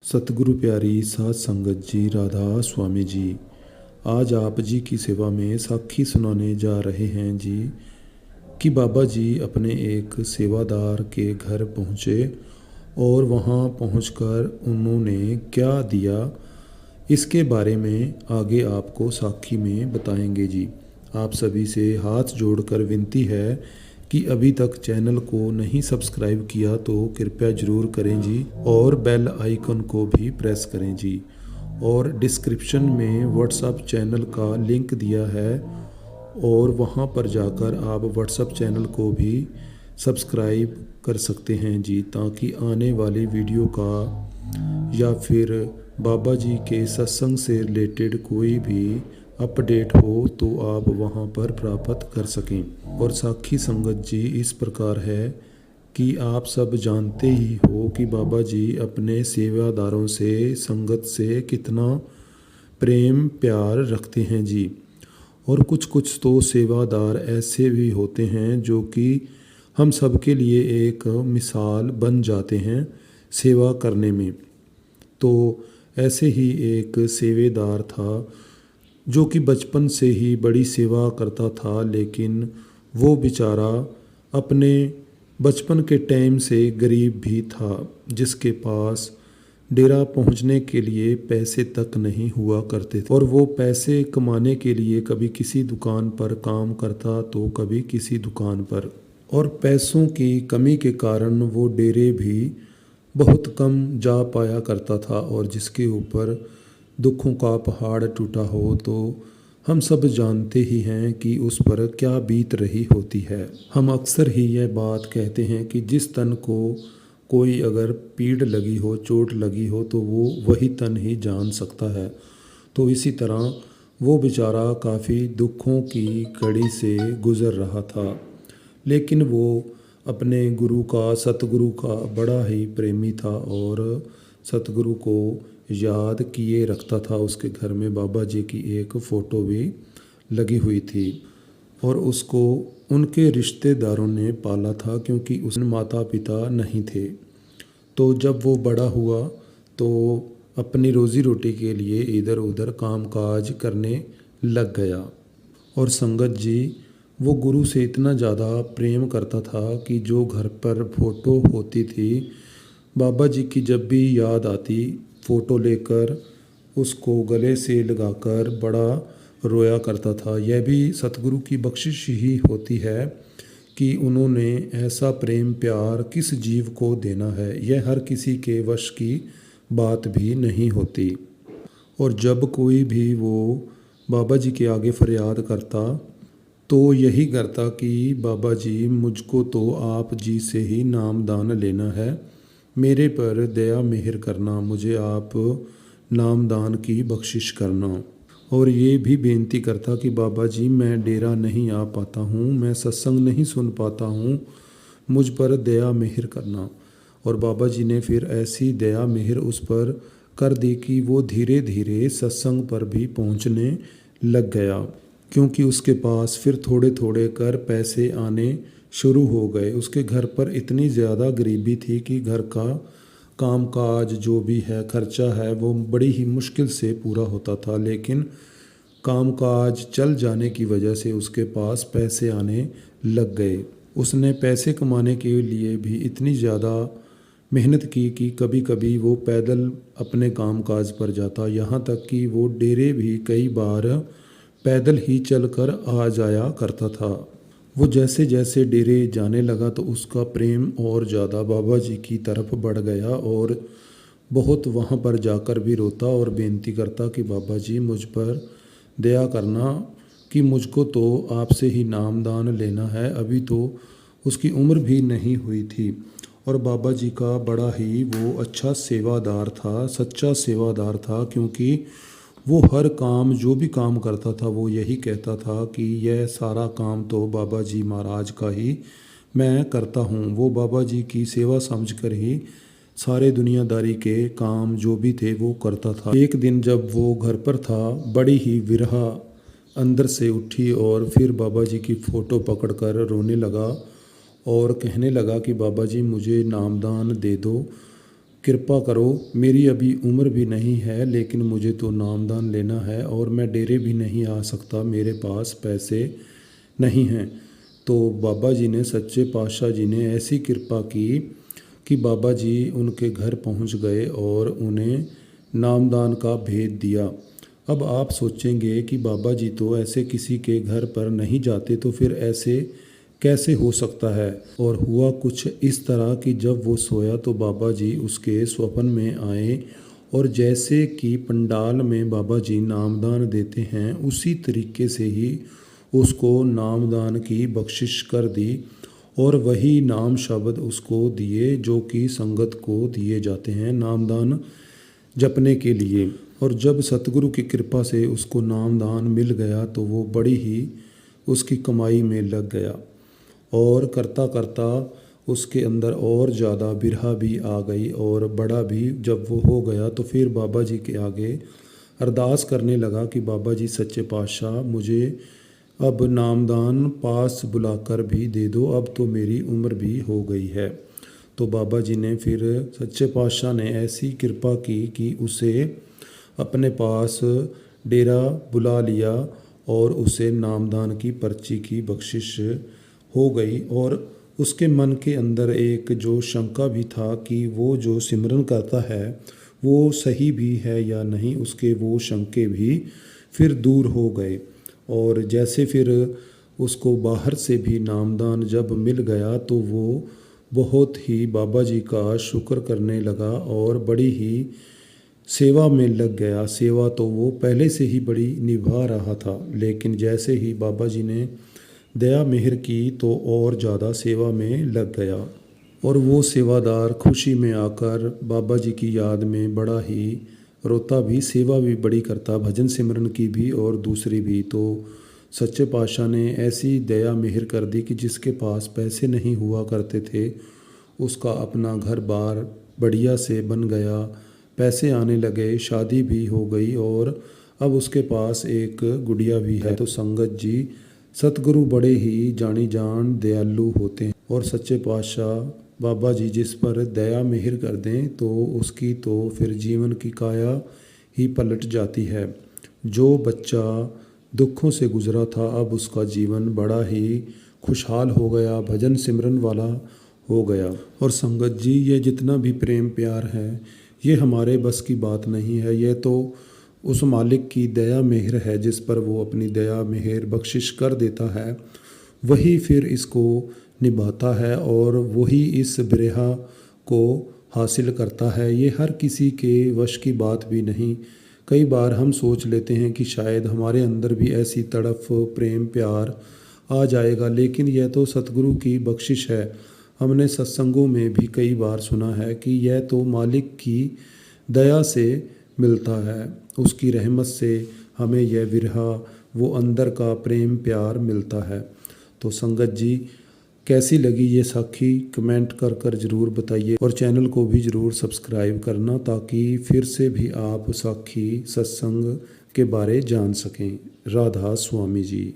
सतगुरु प्यारी साध संगत जी, राधा स्वामी जी। आज आप जी की सेवा में साखी सुनाने जा रहे हैं जी कि बाबा जी अपने एक सेवादार के घर पहुँचे और वहाँ पहुँचकर उन्होंने क्या दिया, इसके बारे में आगे आपको साखी में बताएंगे जी। आप सभी से हाथ जोड़कर विनती है कि अभी तक चैनल को नहीं सब्सक्राइब किया तो कृपया ज़रूर करें जी, और बेल आइकन को भी प्रेस करें जी। और डिस्क्रिप्शन में व्हाट्सएप चैनल का लिंक दिया है और वहाँ पर जाकर आप व्हाट्सएप चैनल को भी सब्सक्राइब कर सकते हैं जी, ताकि आने वाली वीडियो का या फिर बाबा जी के सत्संग से रिलेटेड कोई भी अपडेट हो तो आप वहां पर प्राप्त कर सकें। और साखी संगत जी इस प्रकार है कि आप सब जानते ही हो कि बाबा जी अपने सेवादारों से, संगत से कितना प्रेम प्यार रखते हैं जी। और कुछ कुछ तो सेवादार ऐसे भी होते हैं जो कि हम सब के लिए एक मिसाल बन जाते हैं सेवा करने में। तो ऐसे ही एक सेवेदार था जो कि बचपन से ही बड़ी सेवा करता था, लेकिन वो बेचारा अपने बचपन के टाइम से गरीब भी था, जिसके पास डेरा पहुंचने के लिए पैसे तक नहीं हुआ करते थे। और वो पैसे कमाने के लिए कभी किसी दुकान पर काम करता तो कभी किसी दुकान पर, और पैसों की कमी के कारण वो डेरे भी बहुत कम जा पाया करता था। और जिसके ऊपर दुखों का पहाड़ टूटा हो तो हम सब जानते ही हैं कि उस पर क्या बीत रही होती है। हम अक्सर ही यह बात कहते हैं कि जिस तन को कोई अगर पीड़ लगी हो, चोट लगी हो, तो वो वही तन ही जान सकता है। तो इसी तरह वो बेचारा काफ़ी दुखों की घड़ी से गुज़र रहा था, लेकिन वो अपने गुरु का, सतगुरु का बड़ा ही प्रेमी था और सतगुरु को याद किए रखता था। उसके घर में बाबा जी की एक फ़ोटो भी लगी हुई थी और उसको उनके रिश्तेदारों ने पाला था, क्योंकि उसके माता पिता नहीं थे। तो जब वो बड़ा हुआ तो अपनी रोज़ी रोटी के लिए इधर उधर कामकाज करने लग गया। और संगत जी वो गुरु से इतना ज़्यादा प्रेम करता था कि जो घर पर फ़ोटो होती थी, बाबा जी की जब भी याद आती, फ़ोटो लेकर उसको गले से लगाकर बड़ा रोया करता था। यह भी सतगुरु की बख्शिश ही होती है कि उन्होंने ऐसा प्रेम प्यार किस जीव को देना है, यह हर किसी के वश की बात भी नहीं होती। और जब कोई भी वो बाबा जी के आगे फरियाद करता तो यही करता कि बाबा जी मुझको तो आप जी से ही नामदान लेना है, मेरे पर दया मेहर करना, मुझे आप नामदान की बख्शिश करना। और ये भी बेनती करता कि बाबा जी मैं डेरा नहीं आ पाता हूँ, मैं सत्संग नहीं सुन पाता हूँ, मुझ पर दया मेहर करना। और बाबा जी ने फिर ऐसी दया मेहर उस पर कर दी कि वो धीरे धीरे सत्संग पर भी पहुँचने लग गया, क्योंकि उसके पास फिर थोड़े थोड़े कर पैसे आने शुरू हो गए। उसके घर पर इतनी ज़्यादा गरीबी थी कि घर का कामकाज जो भी है, खर्चा है, वो बड़ी ही मुश्किल से पूरा होता था। लेकिन कामकाज चल जाने की वजह से उसके पास पैसे आने लग गए। उसने पैसे कमाने के लिए भी इतनी ज़्यादा मेहनत की कि कभी कभी वो पैदल अपने कामकाज पर जाता, यहाँ तक कि वो डेरे भी कई बार पैदल ही चलकर आ जाया करता था। वो जैसे जैसे डेरे जाने लगा तो उसका प्रेम और ज़्यादा बाबा जी की तरफ बढ़ गया और बहुत वहाँ पर जाकर भी रोता और बेनती करता कि बाबा जी मुझ पर दया करना, कि मुझको तो आपसे ही नामदान लेना है। अभी तो उसकी उम्र भी नहीं हुई थी। और बाबा जी का बड़ा ही वो अच्छा सेवादार था, सच्चा सेवादार था, क्योंकि वो हर काम, जो भी काम करता था, वो यही कहता था कि यह सारा काम तो बाबा जी महाराज का ही मैं करता हूँ। वो बाबा जी की सेवा समझकर ही सारे दुनियादारी के काम जो भी थे वो करता था। एक दिन जब वो घर पर था, बड़ी ही विरह अंदर से उठी और फिर बाबा जी की फ़ोटो पकड़कर रोने लगा और कहने लगा कि बाबा जी मुझे नामदान दे दो, कृपा करो, मेरी अभी उम्र भी नहीं है, लेकिन मुझे तो नामदान लेना है और मैं डेरे भी नहीं आ सकता, मेरे पास पैसे नहीं हैं। तो बाबा जी ने, सच्चे पातशाह जी ने ऐसी कृपा की कि बाबा जी उनके घर पहुंच गए और उन्हें नामदान का भेद दिया। अब आप सोचेंगे कि बाबा जी तो ऐसे किसी के घर पर नहीं जाते, तो फिर ऐसे कैसे हो सकता है। और हुआ कुछ इस तरह कि जब वो सोया तो बाबा जी उसके स्वप्न में आए और जैसे कि पंडाल में बाबा जी नामदान देते हैं उसी तरीके से ही उसको नामदान की बख्शिश कर दी और वही नाम शब्द उसको दिए जो कि संगत को दिए जाते हैं नामदान जपने के लिए। और जब सतगुरु की कृपा से उसको नामदान मिल गया तो वो बड़ी ही उसकी कमाई में लग गया और करता करता उसके अंदर और ज़्यादा बिरहा भी आ गई और बड़ा भी जब वो हो गया तो फिर बाबा जी के आगे अरदास करने लगा कि बाबा जी सच्चे पातशाह, मुझे अब नामदान पास बुलाकर भी दे दो, अब तो मेरी उम्र भी हो गई है। तो बाबा जी ने फिर, सच्चे पातशाह ने ऐसी कृपा की कि उसे अपने पास डेरा बुला लिया और उसे नामदान की पर्ची की बख्शिश हो गई। और उसके मन के अंदर एक जो शंका भी था कि वो जो सिमरन करता है वो सही भी है या नहीं, उसके वो शंके भी फिर दूर हो गए। और जैसे फिर उसको बाहर से भी नामदान जब मिल गया तो वो बहुत ही बाबा जी का शुक्र करने लगा और बड़ी ही सेवा में लग गया। सेवा तो वो पहले से ही बड़ी निभा रहा था, लेकिन जैसे ही बाबा जी ने दया मेहर की तो और ज़्यादा सेवा में लग गया। और वो सेवादार खुशी में आकर बाबा जी की याद में बड़ा ही रोता भी, सेवा भी बड़ी करता, भजन सिमरन की भी और दूसरी भी। तो सच्चे पातशाह ने ऐसी दया मेहर कर दी कि जिसके पास पैसे नहीं हुआ करते थे उसका अपना घर बार बढ़िया से बन गया, पैसे आने लगे, शादी भी हो गई और अब उसके पास एक गुड़िया भी है। तो संगत जी, सतगुरु बड़े ही जानी जान दयालु होते हैं और सच्चे पातशाह बाबा जी जिस पर दया मेहर कर दें तो उसकी तो फिर जीवन की काया ही पलट जाती है। जो बच्चा दुखों से गुजरा था अब उसका जीवन बड़ा ही खुशहाल हो गया, भजन सिमरन वाला हो गया। और संगत जी, ये जितना भी प्रेम प्यार है ये हमारे बस की बात नहीं है, ये तो उस मालिक की दया मेहर है जिस पर वो अपनी दया मेहर बख्शिश कर देता है, वही फिर इसको निभाता है और वही इस बिरहा को हासिल करता है। ये हर किसी के वश की बात भी नहीं। कई बार हम सोच लेते हैं कि शायद हमारे अंदर भी ऐसी तड़फ प्रेम प्यार आ जाएगा, लेकिन यह तो सतगुरु की बख्शिश है। हमने सत्संगों में भी कई बार सुना है कि यह तो मालिक की दया से मिलता है, उसकी रहमत से हमें यह विरहा वो अंदर का प्रेम प्यार मिलता है। तो संगत जी, कैसी लगी ये साखी कमेंट कर कर ज़रूर बताइए और चैनल को भी ज़रूर सब्सक्राइब करना ताकि फिर से भी आप साखी सत्संग के बारे जान सकें। राधा स्वामी जी।